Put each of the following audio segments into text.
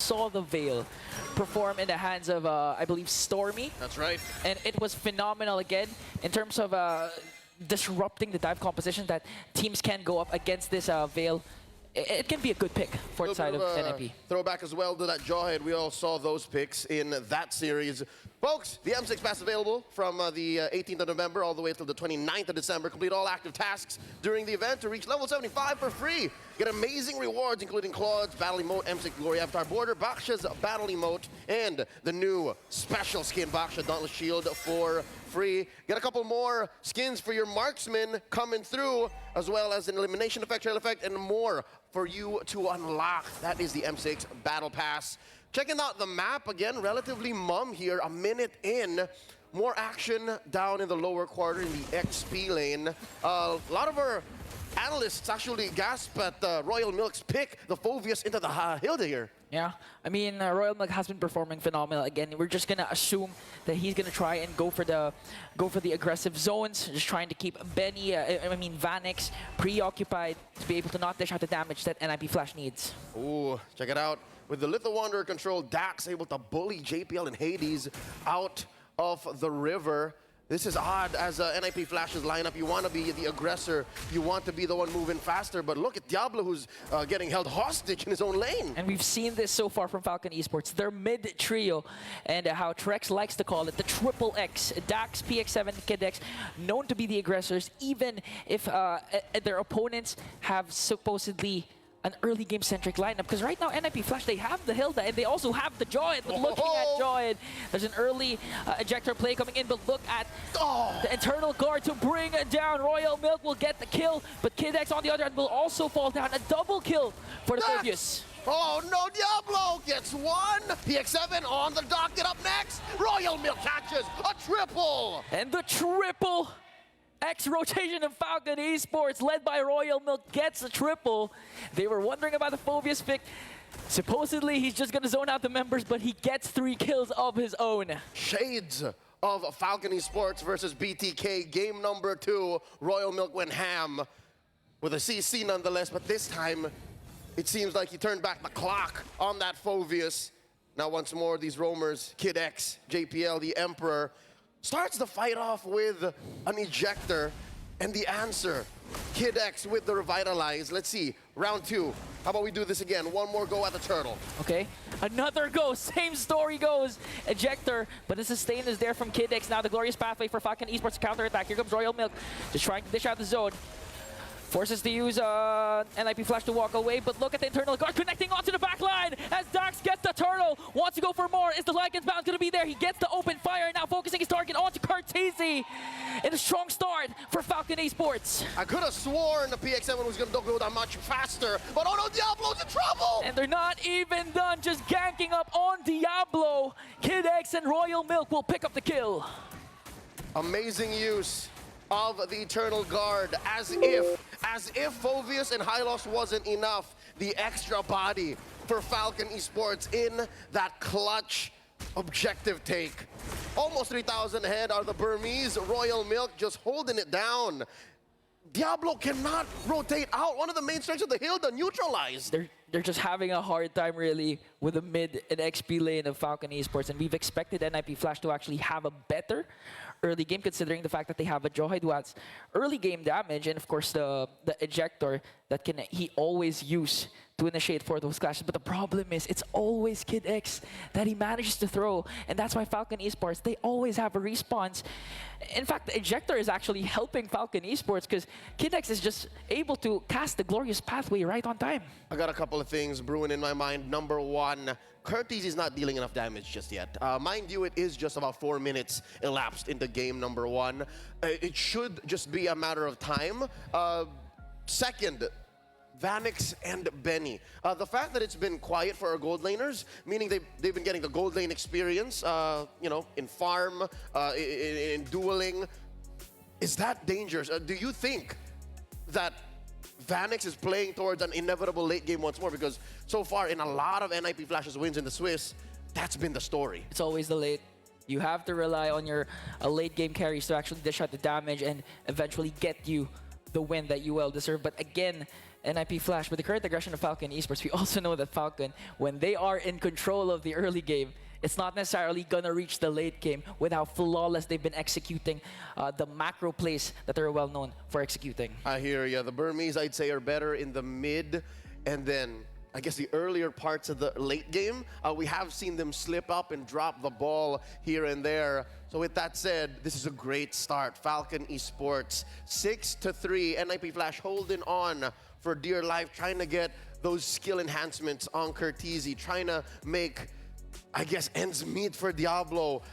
saw the Veil perform in the hands of, I believe, Stormy. That's right. And it was phenomenal again in terms of disrupting the dive composition that teams can go up against this Veil. It can be a good pick for the side of NIP. Throwback as well to that Jawhead. We all saw those picks in that series. Folks, the M6 Pass available from the 18th of November all the way until the 29th of December. Complete all active tasks during the event to reach level 75 for free. Get amazing rewards, including Claude's Battle Emote, M6 Glory Avatar Border, Baksha's Battle Emote, and the new special skin, Baksha Dauntless Shield, for free. Get a couple more skins for your marksman coming through, as well as an elimination effect, trail effect, and more for you to unlock. That is the M6 Battle Pass. Checking out the map, again, relatively mum here, a minute in. More action down in the lower quarter in the XP lane. A lot of our analysts actually gasp at Royal Milk's pick, the Phoveus into the Hilda here. Yeah, I mean, Royal Milk has been performing phenomenal. Again, we're just gonna assume that he's gonna try and go for the aggressive zones, just trying to keep Benny, Vanix preoccupied to be able to not dish out the damage that NIP Flash needs. Ooh, check it out. With the Little Wanderer control, Dax able to bully JPL and Hades out of the river. This is odd as NIP Flash's lineup. You want to be the aggressor. You want to be the one moving faster. But look at Diablo, who's getting held hostage in his own lane. And we've seen this so far from Falcon Esports. Their mid trio, and how Trex likes to call it, the triple X. Dax, PX7, KidX, known to be the aggressors, even if their opponents have supposedly an early game centric lineup, because right now NIP Flash, they have the Hilda and they also have the Jawhead. But looking at Jawhead, there's an early ejector play coming in, but look at the internal guard to bring down. Royal Milk will get the kill, but KidX on the other hand will also fall down. A double kill for the Phoveus. Oh no, Diablo gets one. PX7 on the docket up next. Royal Milk catches a triple. And the triple X rotation of Falcon Esports, led by Royal Milk, gets a triple. They were wondering about the Phoveus pick. Supposedly, he's just going to zone out the members, but he gets 3 kills of his own. Shades of Falcon Esports versus BTK. Game number 2. Royal Milk went ham with a CC nonetheless, but this time, it seems like he turned back the clock on that Phoveus. Now, once more, these roamers, Kid X, JPL, the Emperor, starts the fight off with an ejector, and the answer, Kid X with the Revitalize. Let's see, round 2. How about we do this again? One more go at the turtle. Okay, another go, same story goes. Ejector, but the sustain is there from Kid X. Now the glorious pathway for Falcon Esports counter-attack. Here comes Royal Milk, just trying to dish out the zone. Forces to use NIP Flash to walk away, but look at the internal guard connecting onto the back line as Dax gets the turtle. Wants to go for more. Is the Lycan's bound going to be there? He gets the open fire, now focusing his target onto Cartesi. In a strong start for Falcon Esports. I could have sworn the PX7 was going to go that much faster, but oh no, Diablo's in trouble! And they're not even done, just ganking up on Diablo. Kid X and Royal Milk will pick up the kill. Amazing use of the Eternal Guard, as if Phoveus and Hylos wasn't enough. The extra body for Falcon Esports in that clutch objective take. Almost 3,000 ahead are the Burmese. Royal Milk just holding it down. Diablo cannot rotate out. One of the main strengths of the Hilda neutralized. They're just having a hard time really with the mid and XP lane of Falcon Esports, and we've expected NIP Flash to actually have a better early game, considering the fact that they have a Jawhead who has early game damage, and of course the ejector that he always use to initiate for those clashes. But the problem is, it's always Kid X that he manages to throw, and that's why Falcon Esports, they always have a response. In fact, the ejector is actually helping Falcon Esports because Kid X is just able to cast the glorious pathway right on time. I got a couple of things brewing in my mind. Number 1, Curtis is not dealing enough damage just yet. Mind you, it is just about 4 minutes elapsed into game number 1. It should just be a matter of time. Second, Vanix and Benny. The fact that it's been quiet for our gold laners, meaning they've been getting the gold lane experience, in farm, in dueling. Is that dangerous? Do you think that Vanix is playing towards an inevitable late game once more? Because so far, in a lot of NIP Flash's wins in the Swiss, that's been the story. It's always the late. You have to rely on your late game carries to actually dish out the damage and eventually get you the win that you well deserve. But again, NIP Flash, with the current aggression of Falcon Esports, we also know that Falcon, when they are in control of the early game, it's not necessarily gonna reach the late game with how flawless they've been executing the macro plays that they're well known for executing. I hear you. The Burmese, I'd say, are better in the mid, and then I guess the earlier parts of the late game, we have seen them slip up and drop the ball here and there. So with that said, this is a great start. Falcon Esports 6-3. NIP Flash holding on for dear life, trying to get those skill enhancements on Curtizi, trying to make, I guess, ends meet for Diablo.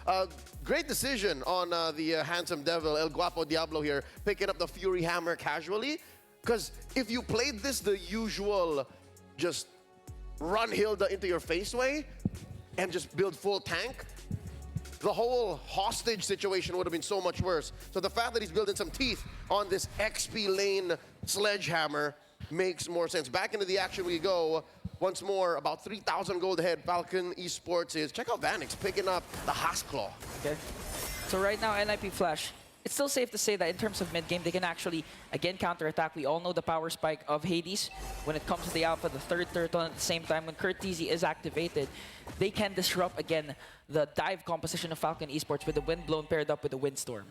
Great decision on the handsome devil, El Guapo Diablo here, picking up the Fury Hammer casually. Because if you played this the usual, just run Hilda into your face way and just build full tank, the whole hostage situation would have been so much worse. So the fact that he's building some teeth on this XP lane sledgehammer makes more sense. Back into the action we go. Once more, about 3,000 gold ahead. Falcon Esports is. Check out Vanix picking up the Hasclaw. Okay. So right now, NIP Flash, it's still safe to say that in terms of mid-game, they can actually, again, counterattack. We all know the power spike of Hades. When it comes to the Alpha, the third turtle, and at the same time, when Curtizi is activated, they can disrupt, again, the dive composition of Falcon Esports with the Windblown paired up with the Windstorm.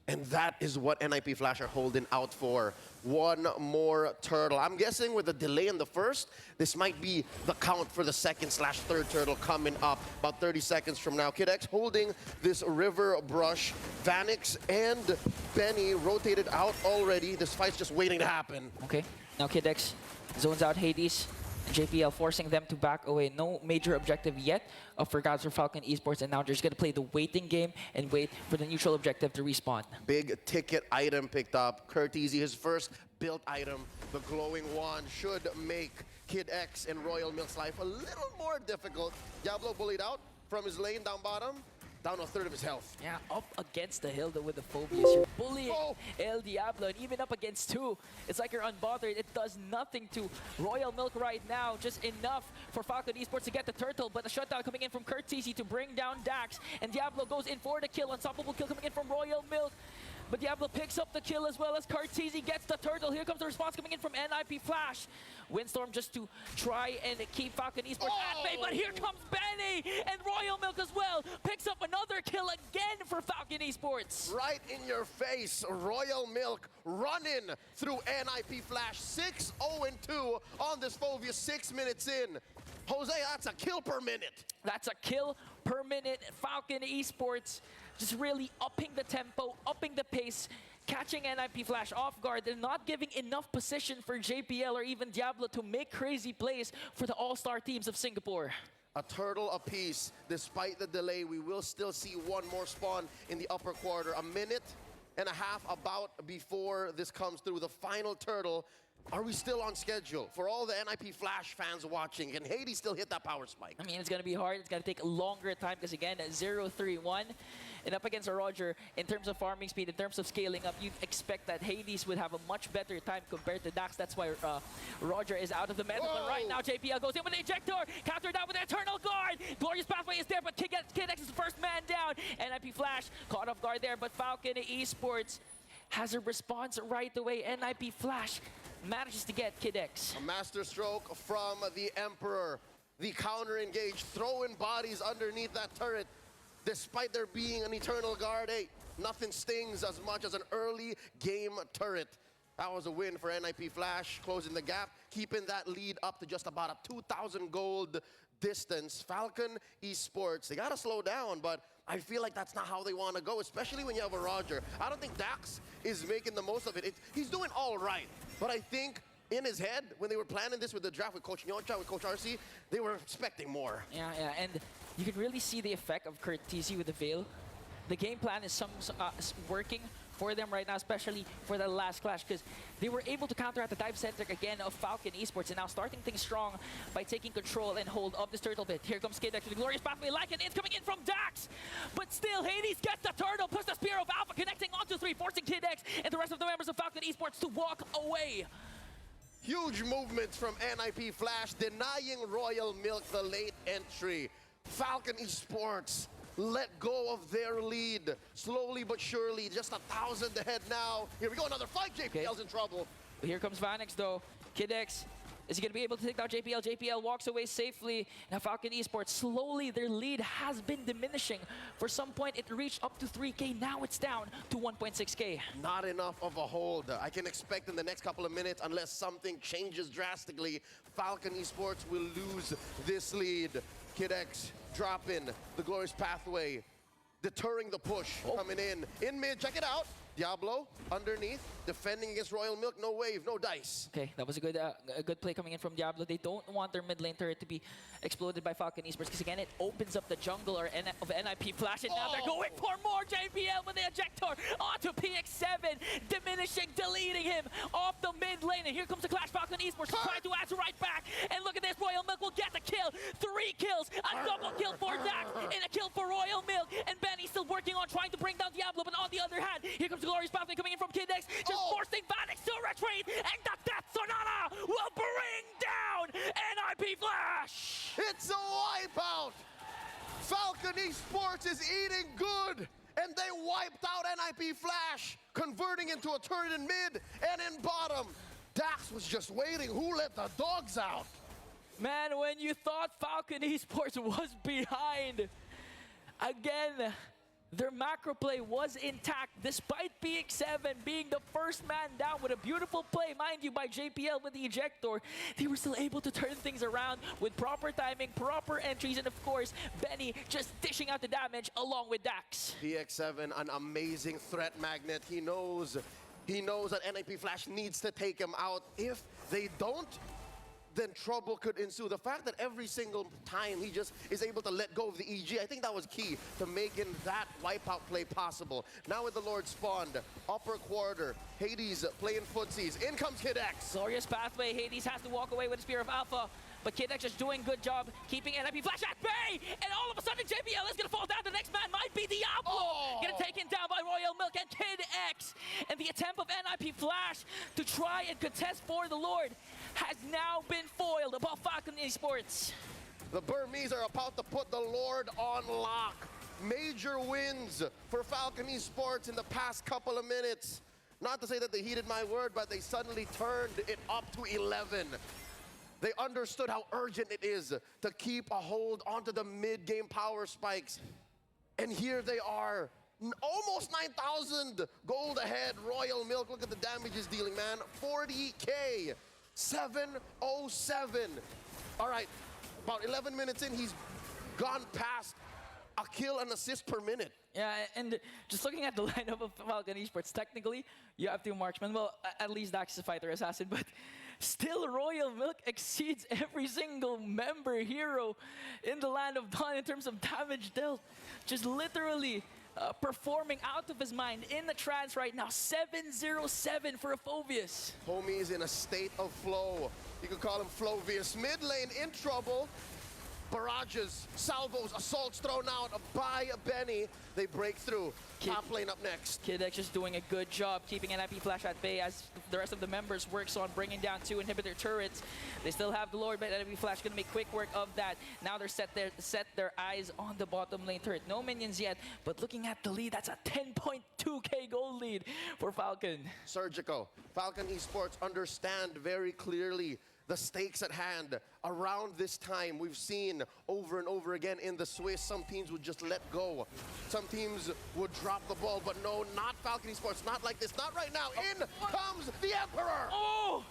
And that is what NIP Flash are holding out for. One more turtle. I'm guessing with a delay in the first, this might be the count for the second/third turtle coming up about 30 seconds from now. Kid X holding this river brush. Vanix and Benny rotated out already. This fight's just waiting to happen. Okay, now Kid X zones out Hades. JPL forcing them to back away. No major objective yet for Gods for Falcon Esports, and now they're just going to play the waiting game and wait for the neutral objective to respawn. Big ticket item picked up. Curtizi, his first built item, the glowing wand, should make Kid X and Royal Milk's life a little more difficult. Diablo bullied out from his lane down bottom. Down a third of his health. Yeah, up against the Hilda with the Phobias. You're bullying El Diablo, and even up against two, it's like you're unbothered. It does nothing to Royal Milk right now. Just enough for Falcon Esports to get the turtle, but a shutdown coming in from Curtizi to bring down Dax, and Diablo goes in for the kill. Unstoppable kill coming in from Royal Milk. But Diablo picks up the kill as well as Curtizi gets the turtle. Here comes the response coming in from NIP Flash. Windstorm just to try and keep Falcon Esports at bay. But here comes Benny and Royal Milk as well. Picks up another kill again for Falcon Esports. Right in your face, Royal Milk running through NIP Flash. 6-0-2 on this Fovia, 6 minutes in. Jose, that's a kill per minute. That's a kill per minute. Falcon Esports just really upping the tempo, upping the pace, catching NIP Flash off guard, and not giving enough position for JPL or even Diablo to make crazy plays for the all-star teams of Singapore. A turtle apiece. Despite the delay, we will still see one more spawn in the upper quarter. A minute and a half about before this comes through. The final turtle. Are we still on schedule? For all the NIP Flash fans watching, can Hades still hit that power spike? I mean, it's going to be hard. It's going to take a longer time because, again, 0-3-1. And up against a Roger, in terms of farming speed, in terms of scaling up, you'd expect that Hades would have a much better time compared to Dax. That's why Roger is out of the meta. But right now, JPL goes in with the ejector, countered down with the Eternal Guard. Glorious Pathway is there, but Kid X is the first man down. NIP Flash caught off guard there, but Falcon Esports has a response right away. NIP Flash manages to get Kid X. A master stroke from the Emperor. The counter engage, throwing bodies underneath that turret. Despite there being an Eternal Guard, hey, nothing stings as much as an early game turret. That was a win for NIP Flash, closing the gap, keeping that lead up to just about a 2,000 gold distance. Falcon Esports, they gotta slow down, but I feel like that's not how they want to go, especially when you have a Roger. I don't think Dax is making the most of it. He's doing all right, but I think in his head, when they were planning this with the draft with Coach Nyocha, with Coach RC, they were expecting more. Yeah, and you can really see the effect of Curtizi with the Veil. The game plan is working for them right now, especially for the last clash, because they were able to counter at the dive centric again of Falcon Esports, and now starting things strong by taking control and hold of this turtle bit. Here comes Kid X with the glorious pathway, like an coming in from Dax, but still Hades gets the turtle, puts the spear of Alpha, connecting onto 3, forcing Kid X and the rest of the members of Falcon Esports to walk away. Huge movements from NIP Flash, denying Royal Milk the late entry. Falcon Esports let go of their lead. Slowly but surely, just 1,000 ahead now. Here we go, another fight. JPL's in trouble. Here comes Vanix though. Kid X, is he going to be able to take down JPL? JPL walks away safely. Now Falcon Esports, slowly their lead has been diminishing. For some point, it reached up to 3K. Now it's down to 1.6K. Not enough of a hold. I can expect in the next couple of minutes, unless something changes drastically, Falcon Esports will lose this lead. Kid X dropping the glorious pathway, deterring the push coming in. In mid, check it out. Diablo underneath, defending against Royal Milk. No wave, no dice. Okay, that was a good play coming in from Diablo. They don't want their mid lane turret to be exploded by Falcon Esports because again, it opens up the jungle of NIP Flash, and now they're going for more. JPL with the ejector onto PX7, diminishing, deleting him off the mid lane. And here comes the clash. Falcon Esports trying to answer right back. And look at this, Royal Milk will get the kill. 3 kills, a double kill for Dax, and a kill for Royal Milk. And Benny still working on trying to bring down Diablo, but on the other hand, here comes Glorious Pathway coming in from Kid X, just forcing Vanix to retreat, and the Death Sonata will bring down NIP Flash! It's a wipeout! Falcon Esports is eating good, and they wiped out NIP Flash, converting into a turret in mid and in bottom. Dax was just waiting. Who let the dogs out? Man, when you thought Falcon Esports was behind, again, their macro play was intact despite PX7 being the first man down with a beautiful play, mind you, by JPL with the ejector. They were still able to turn things around with proper timing, proper entries, and of course, Benny just dishing out the damage along with Dax. PX7, an amazing threat magnet. He knows that NIP Flash needs to take him out. If they don't, then trouble could ensue. The fact that every single time he just is able to let go of the EG, I think that was key to making that wipeout play possible. Now with the Lord spawned, upper quarter, Hades playing footsies. In comes Kid X. Glorious Pathway, Hades has to walk away with the Spear of Alpha, but Kid X is doing a good job keeping NIP Flash at bay, and all of a sudden JPL is gonna fall down. The next man might be Diablo, getting taken down by Royal Milk and Kid X, and the attempt of NIP Flash to try and contest for the Lord has now been foiled above Falcon Esports. The Burmese are about to put the Lord on lock. Major wins for Falcon Esports in the past couple of minutes. Not to say that they heeded my word, but they suddenly turned it up to 11. They understood how urgent it is to keep a hold onto the mid-game power spikes. And here they are, almost 9,000 gold ahead. Royal Milk, look at the damage he's dealing, man. 40K, 707. All right, about 11 minutes in, he's gone past a kill and assist per minute. Yeah, and just looking at the lineup of Falcon Esports, technically, you have 2 marksmen. Well, at least Dax is a fighter assassin, but still Royal Milk exceeds every single member hero in the Land of Dawn in terms of damage dealt. Just literally performing out of his mind in the trance right now. 707 for a Phobius. Homie is in a state of flow. You could call him Flovius. Mid lane in trouble. Barrages, salvos, assaults thrown out by Benny. They break through. Top lane up next. Kid X is doing a good job keeping NIP Flash at bay as the rest of the members works on bringing down 2 inhibitor turrets. They still have the Lord, but NIP Flash going to make quick work of that. Now they're set their eyes on the bottom lane turret. No minions yet, but looking at the lead, that's a 10.2K gold lead for Falcon. Surgical. Falcon Esports understand very clearly the stakes at hand. Around this time, we've seen over and over again in the Swiss, some teams would just let go. Some teams would drop the ball, but no, not Falcon Esports, not like this, not right now. In comes the Emperor! Oh!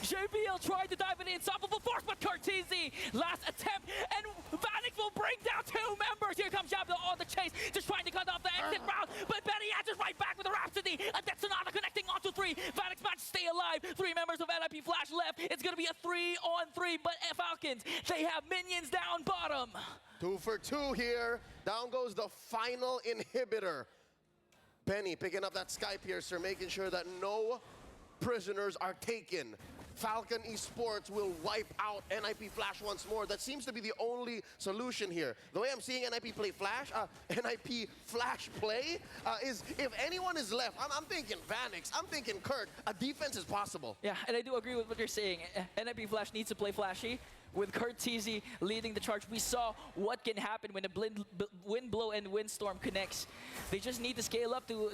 JPL tried to dive in the unstoppable force, but Cortese, last attempt, and Vanix will bring down 2 members. Here comes Diablo on the chase, just trying to cut off the exit route, but Benny answers right back with a Rhapsody. A Death Sonata connecting onto 3. Vanix managed to stay alive. 3 members of NIP Flash left. It's going to be a 3-on-3, but Falcons, they have minions down bottom. 2 for 2 here. Down goes the final inhibitor. Benny picking up that Sky Piercer, making sure that no prisoners are taken. Falcon Esports will wipe out NIP Flash once more. That seems to be the only solution here. The way I'm seeing NIP play Flash, NIP Flash play, is if anyone is left, I'm thinking Vanix, I'm thinking Kurt, a defense is possible. Yeah, and I do agree with what you're saying. NIP Flash needs to play flashy, with Curtizi leading the charge. We saw what can happen when a wind blow and windstorm connects. They just need to scale up to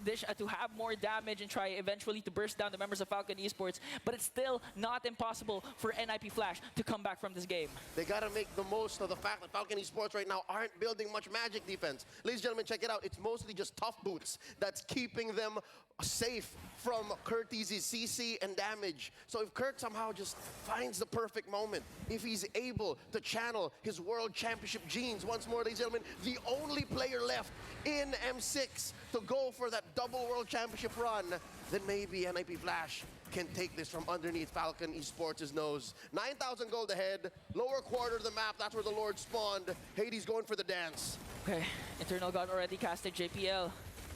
have more damage and try eventually to burst down the members of Falcon Esports. But it's still not impossible for NIP Flash to come back from this game. They got to make the most of the fact that Falcon Esports right now aren't building much magic defense. Ladies and gentlemen, check it out. It's mostly just tough boots that's keeping them safe from Curtizi's CC and damage. So if Kurt somehow just finds the perfect moment, if he's able to channel his World Championship genes once more, ladies and gentlemen, the only player left in M6 to go for that double World Championship run, then maybe NIP Flash can take this from underneath Falcon Esports' nose. 9,000 gold ahead, lower quarter of the map, that's where the Lord spawned. Hades going for the dance. Okay, Eternal God already casted JPL.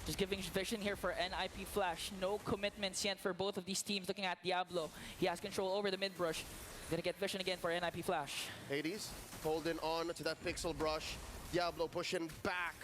Just giving vision here for NIP Flash. No commitments yet for both of these teams. Looking at Diablo, he has control over the mid brush. Gonna get vision again for NIP Flash. Hades holding on to that pixel brush. Diablo pushing back.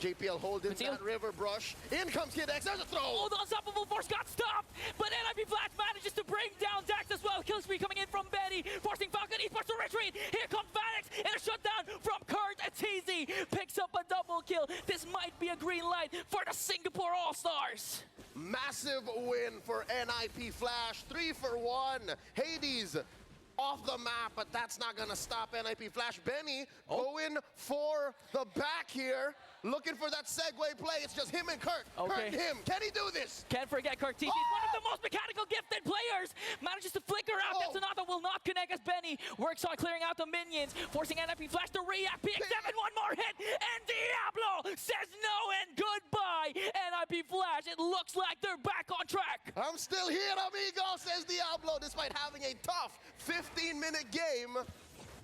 JPL holding that river brush. In comes Kid X, there's a throw! Oh, the unstoppable force got stopped! But NIP Flash manages to bring down Dax as well. Kill spree coming in from Betty, forcing Falcon Esports to retreat. Here comes Vanix, and a shutdown from Kurt Atizi. Picks up a double kill. This might be a green light for the Singapore All-Stars. Massive win for NIP Flash, 3 for 1. Hades off the map, but that's not gonna stop NIP Flash. Benny going for the back here, looking for that segue play. It's just him and Kurt. Okay. Kurt and him. Can he do this? Can't forget Curtizi. He's one of the most mechanical gifted players. Manages to flicker out. That Sonata will not connect as Benny works on clearing out the minions, forcing NIP Flash to react. PX7, one more hit, and Diablo says no and goodbye. NIP Flash, it looks like they're back on track. I'm still here, amigo, says Diablo, despite having a tough 15-minute game.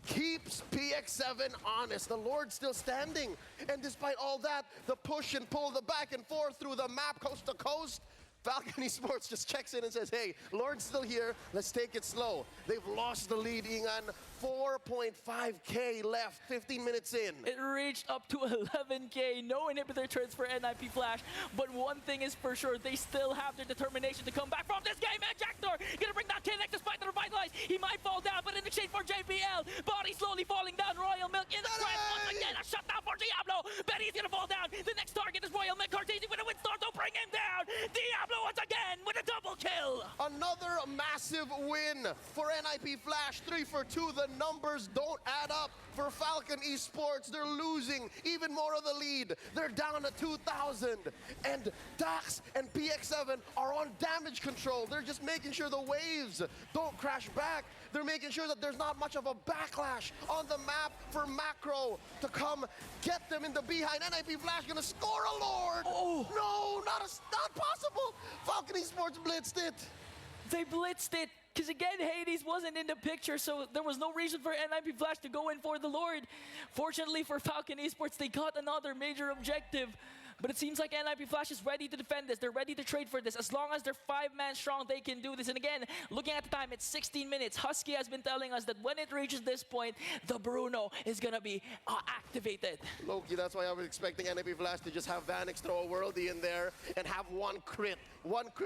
Keeps PX7 honest. The Lord's still standing. And despite all that, the push and pull, the back and forth through the map, coast to coast, Falcon Esports just checks in and says, hey, Lord's still here. Let's take it slow. They've lost the lead, Ingan. 4.5K left, 15 minutes in. It reached up to 11K. No inhibitor turns for NIP Flash. But one thing is for sure, they still have their determination to come back from this game. And Jackthor gonna bring down Kinect despite the revitalize. He might fall down, but in exchange for JPL, body slowly falling down. Royal Milk in the threat once again. A shutdown for Diablo. Betty's gonna fall down. The next target is Royal Milk. Cartesi with a windstorm to bring him down. Diablo once again with a double kill. Another massive win for NIP Flash. 3 for 2. The numbers don't add up for Falcon Esports. They're losing even more of the lead. They're down to 2,000. And Dax and PX7 are on damage control. They're just making sure the waves don't crash back. They're making sure that there's not much of a backlash on the map for Macro to come get them in the behind. NIP Flash gonna score a Lord. Oh. No, not possible. Falcon Esports blitzed it. They blitzed it. Because again, Hades wasn't in the picture, so there was no reason for NIP Flash to go in for the Lord. Fortunately for Falcon Esports, they got another major objective. But it seems like NIP Flash is ready to defend this. They're ready to trade for this. As long as they're 5-man strong, they can do this. And again, looking at the time, it's 16 minutes. Husky has been telling us that when it reaches this point, the Bruno is going to be activated. Loki, that's why I was expecting NIP Flash to just have Vanix throw a worldie in there and have one crit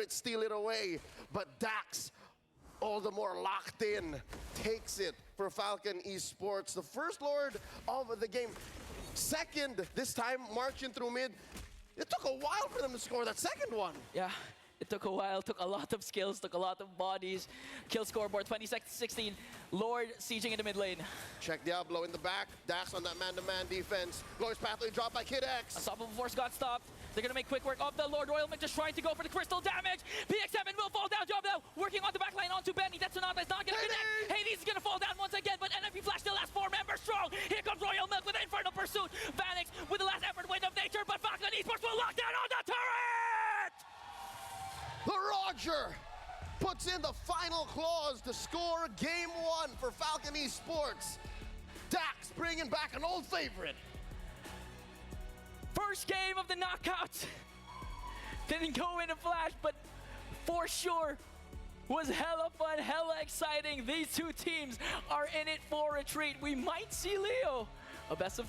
steal it away. But Dax, all the more locked in, takes it for Falcon Esports. The first Lord of the game. Second, this time marching through mid. It took a while for them to score that second one. Yeah, it took a while, took a lot of skills, took a lot of bodies. Kill scoreboard, 26-16. Lord sieging in the mid lane. Check Diablo in the back. Dax on that man-to-man defense. Glorious pathway dropped by Kid X. Unstoppable force got stopped. They're gonna make quick work of the Lord. Royal Mick just trying to go for the crystal damage. PX7 will fall down. Job now working on the backline onto Benny. That's Sonata is not gonna connect. Hades is gonna fall down once again, but NIP Flash still has 4 members strong. Here comes Royal Milk with the Infernal Pursuit. Vanix with the last effort, Wind of Nature, but Falcon Esports will lock down on the turret! The Roger puts in the final clause to score game 1 for Falcon Esports. Dax bringing back an old favorite. First game of the knockout. Didn't go in a flash, but for sure was hella fun, hella exciting. These two teams are in it for a treat. We might see Leo. A best of